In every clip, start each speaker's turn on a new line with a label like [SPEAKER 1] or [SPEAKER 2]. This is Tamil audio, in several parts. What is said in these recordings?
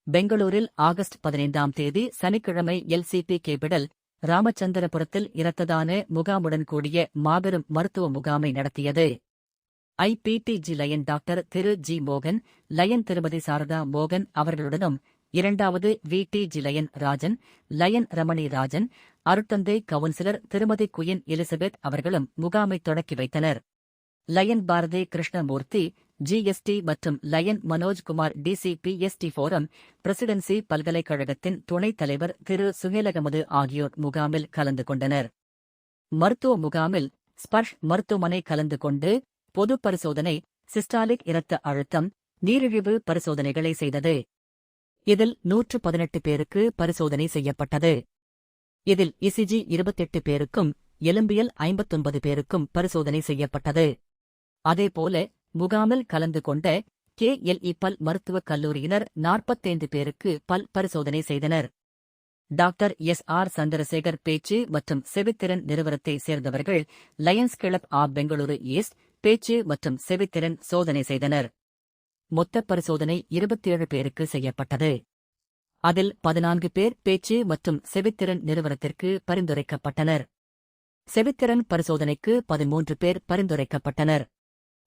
[SPEAKER 1] பெங்களூரில் ஆகஸ்ட் 15ஆம் தேதி சனிக்கிழமை எல்சிபி கேபிடல் ராமச்சந்திரபுரத்தில் இரத்ததான முகாமுடன் கூடிய மாபெரும் மருத்துவ முகாமை நடத்தியது. ஐபிடிஜி லயன் டாக்டர் திரு ஜி மோகன், லயன் திருமதி சாரதா மோகன் அவர்களுடனும், இரண்டாவது VDG lion Rajan, lion Ramani Rajan, அருட்தந்தை கவுன்சிலர் திருமதி குயின் எலிசபெத் அவர்களும் முகாமை தொடக்கி வைத்தனர். லயன் பாரதி கிருஷ்ணமூர்த்தி, ஜிஎஸ்டி மற்றும் lion Manojkumar DCPST forum, presidency பல்கலைக்கழகத்தின் துணைத் தலைவர் திரு சுஹேலகமது ஆகியோர் முகாமில் கலந்து கொண்டனர். மருத்துவ முகாமில் ஸ்பர்ஷ் மருத்துவமனை கலந்து கொண்டு பொது பரிசோதனை, சிஸ்டாலிக் இரத்த அழுத்தம், நீரிழிவு பரிசோதனைகளை செய்தது. இதில் 118 பேருக்கு பரிசோதனை செய்யப்பட்டது. இதில் இசிஜி 28 பேருக்கும், எலும்பியல் 59 பேருக்கும் பரிசோதனை செய்யப்பட்டது. அதேபோல முகாமில் கலந்து கொண்ட கேஎல்இ பல் மருத்துவக் கல்லூரியினர் 45 பேருக்கு பல் பரிசோதனை செய்தனர். Doctor SR. சந்திரசேகர் பேச்சு மற்றும் செவித்திறன் நிறுவனத்தைச் சேர்ந்தவர்கள் lions club of Bengaluru east பேச்சு மற்றும் செவித்திறன் சோதனை செய்தனர். மொத்த பரிசோதனை 27 பேருக்கு செய்யப்பட்டது. அதில் 14 பேர் பேச்சு மற்றும் செவித்திறன் நிறுவனத்திற்கு பரிந்துரைக்கப்பட்டனர். செவித்திறன் பரிசோதனைக்கு 13 பேர் பரிந்துரைக்கப்பட்டனர்.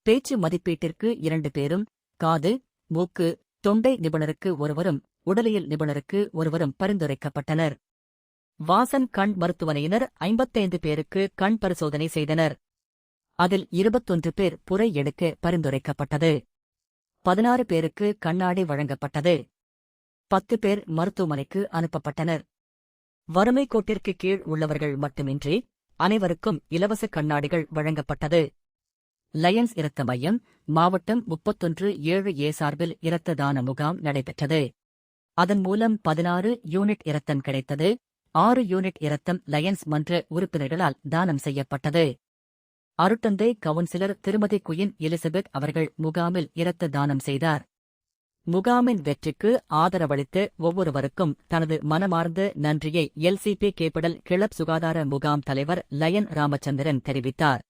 [SPEAKER 1] பேச்சு மதிப்பீட்டிற்கு 2 பேரும், காது, மூக்கு, தொண்டை நிபுணருக்கு ஒருவரும், உடலியல் நிபுணருக்கு ஒருவரும் பரிந்துரைக்கப்பட்டனர். வாசன் கண் மருத்துவமனையினர் 55 பேருக்கு கண் பரிசோதனை செய்தனர். அதில் 21 பேர் புரை எடுக்க பரிந்துரைக்கப்பட்டது. 16 பேருக்கு கண்ணாடி வழங்கப்பட்டது. 10 பேர் மருத்துவமனைக்கு அனுப்பப்பட்டனர். வறுமை கோட்டிற்கு கீழ் உள்ளவர்கள் மட்டுமின்றி அனைவருக்கும் இலவச கண்ணாடிகள் வழங்கப்பட்டது. லயன்ஸ் இரத்த மையம், மாவட்டம் 31/7A சார்பில் இரத்த தான முகாம் நடைபெற்றது. அதன் மூலம் 16 யூனிட் இரத்தம் கிடைத்தது. 6 யூனிட் இரத்தம் லயன்ஸ் மன்ற உறுப்பினர்களால் தானம் செய்யப்பட்டது. அருட்தந்தை கவுன்சிலர் திருமதி குயின் எலிசபெத் அவர்கள் முகாமில் இரத்த தானம் செய்தார். முகாமின் வெற்றிக்கு ஆதரவளித்த ஒவ்வொருவருக்கும் தனது மனமார்ந்த நன்றியை எல்சிபி கேபிடல் கிளப் சுகாதார முகாம் தலைவர் லயன் ராமச்சந்திரன் தெரிவித்தார்.